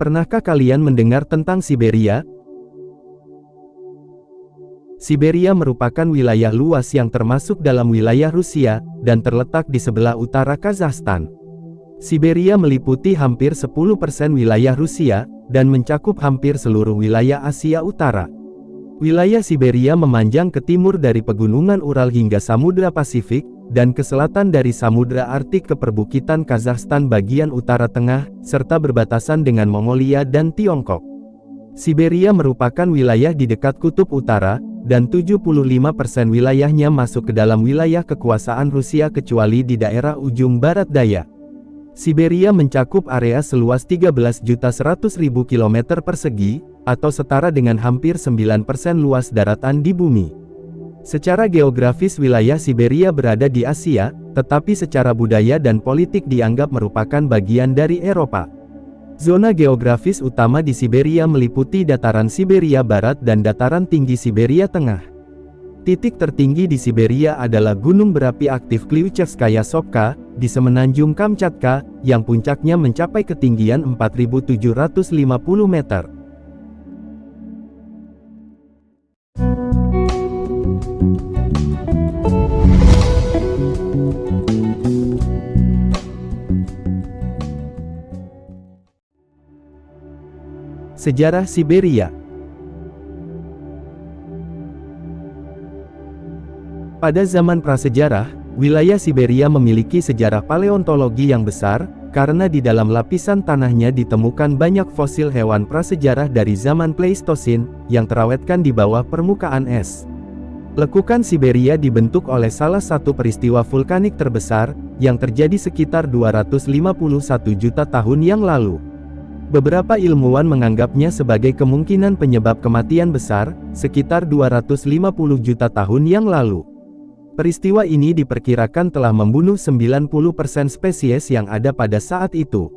Pernahkah kalian mendengar tentang Siberia? Siberia merupakan wilayah luas yang termasuk dalam wilayah Rusia, dan terletak di sebelah utara Kazakhstan. Siberia meliputi hampir 10% wilayah Rusia, dan mencakup hampir seluruh wilayah Asia Utara. Wilayah Siberia memanjang ke timur dari pegunungan Ural hingga Samudra Pasifik, dan ke selatan dari Samudra Arktik ke perbukitan Kazakhstan bagian utara tengah, serta berbatasan dengan Mongolia dan Tiongkok. Siberia merupakan wilayah di dekat Kutub Utara, dan 75% wilayahnya masuk ke dalam wilayah kekuasaan Rusia kecuali di daerah ujung barat daya. Siberia mencakup area seluas 13.100.000 km persegi, atau setara dengan hampir 9% luas daratan di bumi. Secara geografis wilayah Siberia berada di Asia, tetapi secara budaya dan politik dianggap merupakan bagian dari Eropa. Zona geografis utama di Siberia meliputi dataran Siberia Barat dan dataran tinggi Siberia Tengah. Titik tertinggi di Siberia adalah gunung berapi aktif Kliuchevskaya Sopka, di semenanjung Kamchatka, yang puncaknya mencapai ketinggian 4.750 meter. Sejarah Siberia. Pada zaman prasejarah, wilayah Siberia memiliki sejarah paleontologi yang besar, karena di dalam lapisan tanahnya ditemukan banyak fosil hewan prasejarah dari zaman Pleistosin, yang terawetkan di bawah permukaan es. Lekukan Siberia dibentuk oleh salah satu peristiwa vulkanik terbesar, yang terjadi sekitar 251 juta tahun yang lalu. Beberapa ilmuwan menganggapnya sebagai kemungkinan penyebab kematian besar, sekitar 250 juta tahun yang lalu. Peristiwa ini diperkirakan telah membunuh 90% spesies yang ada pada saat itu.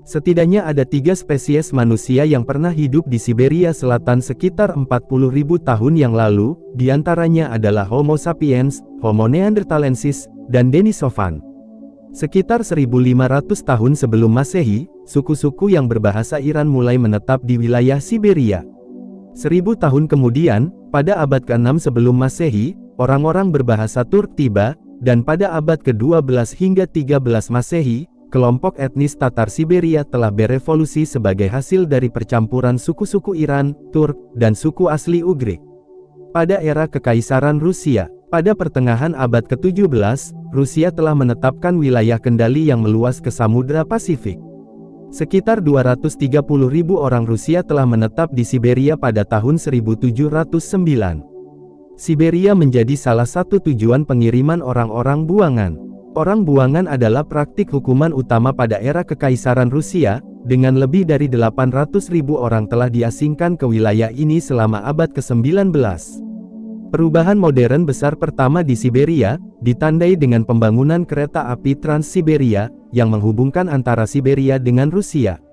Setidaknya ada 3 spesies manusia yang pernah hidup di Siberia Selatan sekitar 40.000 tahun yang lalu, diantaranya adalah Homo sapiens, Homo neanderthalensis, dan Denisovan. Sekitar 1500 tahun sebelum Masehi, suku-suku yang berbahasa Iran mulai menetap di wilayah Siberia. 1000 tahun kemudian, pada abad ke-6 sebelum Masehi, orang-orang berbahasa Turk tiba, dan pada abad ke-12 hingga 13 Masehi, kelompok etnis Tatar Siberia telah berevolusi sebagai hasil dari percampuran suku-suku Iran, Turk, dan suku asli Ugrik. Pada era Kekaisaran Rusia, pada pertengahan abad ke-17, Rusia telah menetapkan wilayah kendali yang meluas ke Samudra Pasifik. Sekitar 230.000 orang Rusia telah menetap di Siberia pada tahun 1709. Siberia menjadi salah satu tujuan pengiriman orang-orang buangan. Orang buangan adalah praktik hukuman utama pada era Kekaisaran Rusia, dengan lebih dari 800.000 orang telah diasingkan ke wilayah ini selama abad ke-19. Perubahan modern besar pertama di Siberia, ditandai dengan pembangunan kereta api Trans-Siberia, yang menghubungkan antara Siberia dengan Rusia.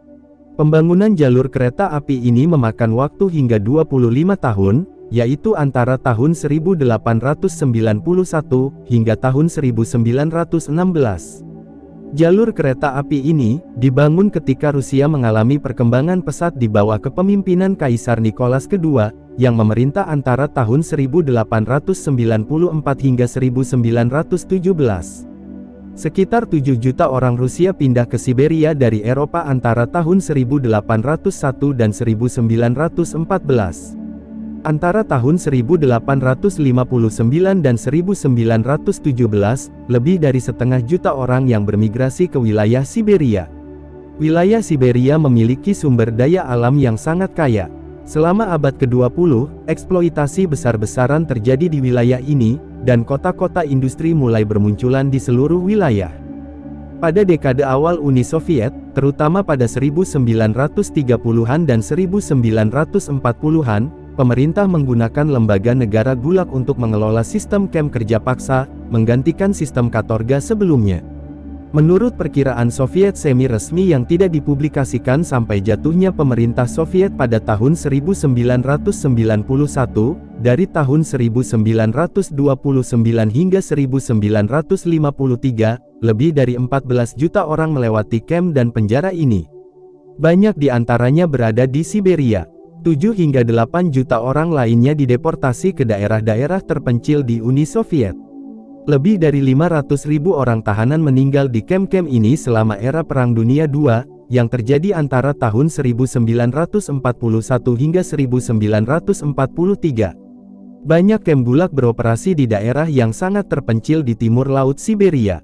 Pembangunan jalur kereta api ini memakan waktu hingga 25 tahun, yaitu antara tahun 1891 hingga tahun 1916. Jalur kereta api ini dibangun ketika Rusia mengalami perkembangan pesat di bawah kepemimpinan Kaisar Nicholas II, yang memerintah antara tahun 1894 hingga 1917. Sekitar 7 juta orang Rusia pindah ke Siberia dari Eropa antara tahun 1801 dan 1914. Antara tahun 1859 dan 1917, lebih dari setengah juta orang yang bermigrasi ke wilayah Siberia. Wilayah Siberia memiliki sumber daya alam yang sangat kaya. Selama abad ke-20, eksploitasi besar-besaran terjadi di wilayah ini, dan kota-kota industri mulai bermunculan di seluruh wilayah. Pada dekade awal Uni Soviet, terutama pada 1930-an dan 1940-an, pemerintah menggunakan lembaga negara Gulag untuk mengelola sistem kem kerja paksa, menggantikan sistem katorga sebelumnya. Menurut perkiraan Soviet semi-resmi yang tidak dipublikasikan sampai jatuhnya pemerintah Soviet pada tahun 1991, dari tahun 1929 hingga 1953, lebih dari 14 juta orang melewati kem dan penjara ini. Banyak di antaranya berada di Siberia. 7 hingga 8 juta orang lainnya dideportasi ke daerah-daerah terpencil di Uni Soviet. Lebih dari 500.000 orang tahanan meninggal di kem-kem ini selama era Perang Dunia II, yang terjadi antara tahun 1941 hingga 1943. Banyak kem gulag beroperasi di daerah yang sangat terpencil di timur Laut Siberia.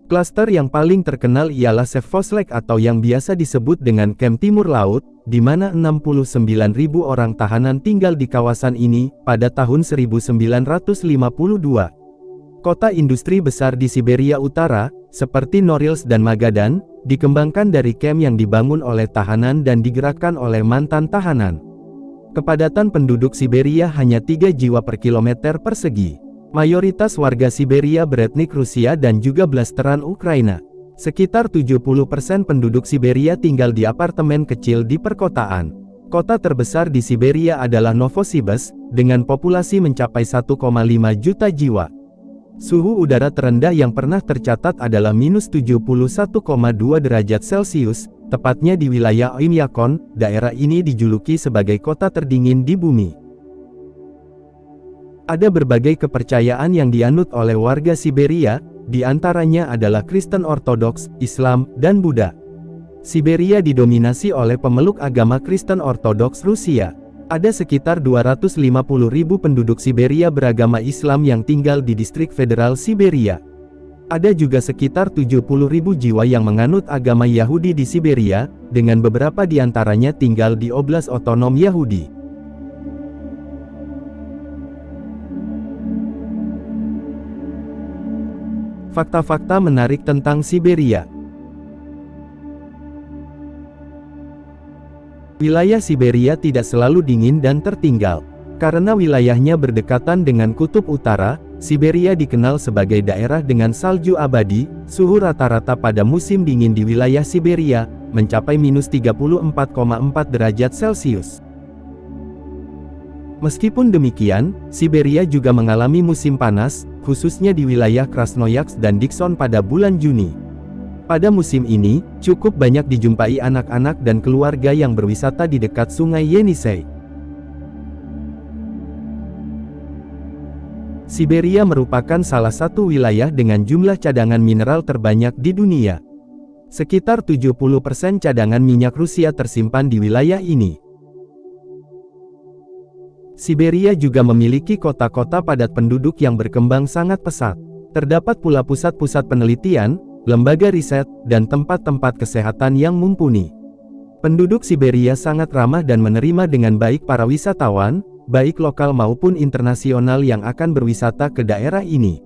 Klaster yang paling terkenal ialah Sevostlek atau yang biasa disebut dengan Kem Timur Laut, di mana 69.000 orang tahanan tinggal di kawasan ini, pada tahun 1952. Kota industri besar di Siberia Utara, seperti Norilsk dan Magadan, dikembangkan dari kem yang dibangun oleh tahanan dan digerakkan oleh mantan tahanan. Kepadatan penduduk Siberia hanya 3 jiwa per kilometer persegi. Mayoritas warga Siberia beretnik Rusia dan juga blasteran Ukraina. Sekitar 70% penduduk Siberia tinggal di apartemen kecil di perkotaan. Kota terbesar di Siberia adalah Novosibirsk, dengan populasi mencapai 1,5 juta jiwa. Suhu udara terendah yang pernah tercatat adalah -71,2 derajat Celcius, tepatnya di wilayah Oymyakon. Daerah ini dijuluki sebagai kota terdingin di bumi. Ada berbagai kepercayaan yang dianut oleh warga Siberia, di antaranya adalah Kristen Ortodoks, Islam, dan Buddha. Siberia didominasi oleh pemeluk agama Kristen Ortodoks Rusia. Ada sekitar 250.000 penduduk Siberia beragama Islam yang tinggal di distrik federal Siberia. Ada juga sekitar 70.000 jiwa yang menganut agama Yahudi di Siberia, dengan beberapa di antaranya tinggal di Oblast Otonom Yahudi. Fakta-fakta menarik tentang Siberia. Wilayah Siberia tidak selalu dingin dan tertinggal. Karena wilayahnya berdekatan dengan kutub utara, Siberia dikenal sebagai daerah dengan salju abadi. Suhu rata-rata pada musim dingin di wilayah Siberia mencapai -34,4 derajat Celcius. Meskipun demikian, Siberia juga mengalami musim panas, khususnya di wilayah Krasnoyarsk dan Dikson pada bulan Juni. Pada musim ini, cukup banyak dijumpai anak-anak dan keluarga yang berwisata di dekat sungai Yenisei. Siberia merupakan salah satu wilayah dengan jumlah cadangan mineral terbanyak di dunia. Sekitar 70% cadangan minyak Rusia tersimpan di wilayah ini. Siberia juga memiliki kota-kota padat penduduk yang berkembang sangat pesat. Terdapat pula pusat-pusat penelitian, lembaga riset, dan tempat-tempat kesehatan yang mumpuni. Penduduk Siberia sangat ramah dan menerima dengan baik para wisatawan, baik lokal maupun internasional yang akan berwisata ke daerah ini.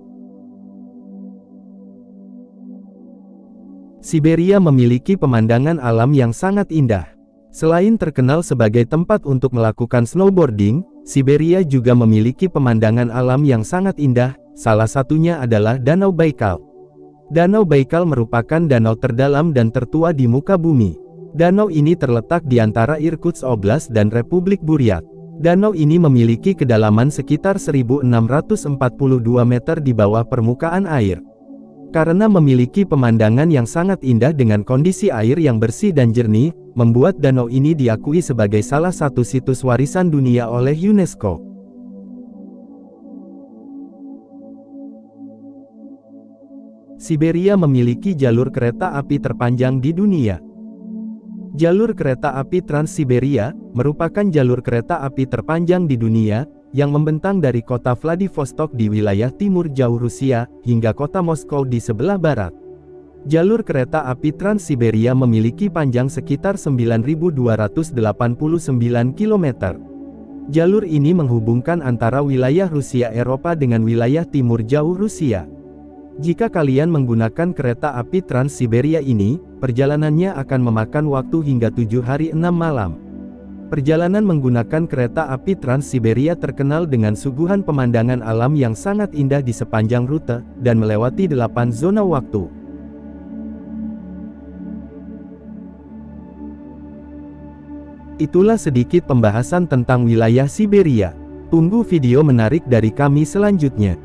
Siberia memiliki pemandangan alam yang sangat indah. Selain terkenal sebagai tempat untuk melakukan snowboarding, Siberia juga memiliki pemandangan alam yang sangat indah, salah satunya adalah Danau Baikal. Danau Baikal merupakan danau terdalam dan tertua di muka bumi. Danau ini terletak di antara Irkutsk Oblast dan Republik Buryat. Danau ini memiliki kedalaman sekitar 1642 meter di bawah permukaan air. Karena memiliki pemandangan yang sangat indah dengan kondisi air yang bersih dan jernih, membuat danau ini diakui sebagai salah satu situs warisan dunia oleh UNESCO. Siberia memiliki jalur kereta api terpanjang di dunia. Jalur kereta api Trans-Siberia merupakan jalur kereta api terpanjang di dunia, yang membentang dari kota Vladivostok di wilayah timur jauh Rusia, hingga kota Moskow di sebelah barat. Jalur kereta api Trans-Siberia memiliki panjang sekitar 9.289 km. Jalur ini menghubungkan antara wilayah Rusia Eropa dengan wilayah timur jauh Rusia. Jika kalian menggunakan kereta api Trans-Siberia ini, perjalanannya akan memakan waktu hingga 7 hari 6 malam. Perjalanan menggunakan kereta api Trans-Siberia terkenal dengan suguhan pemandangan alam yang sangat indah di sepanjang rute, dan melewati 8 zona waktu. Itulah sedikit pembahasan tentang wilayah Siberia. Tunggu video menarik dari kami selanjutnya.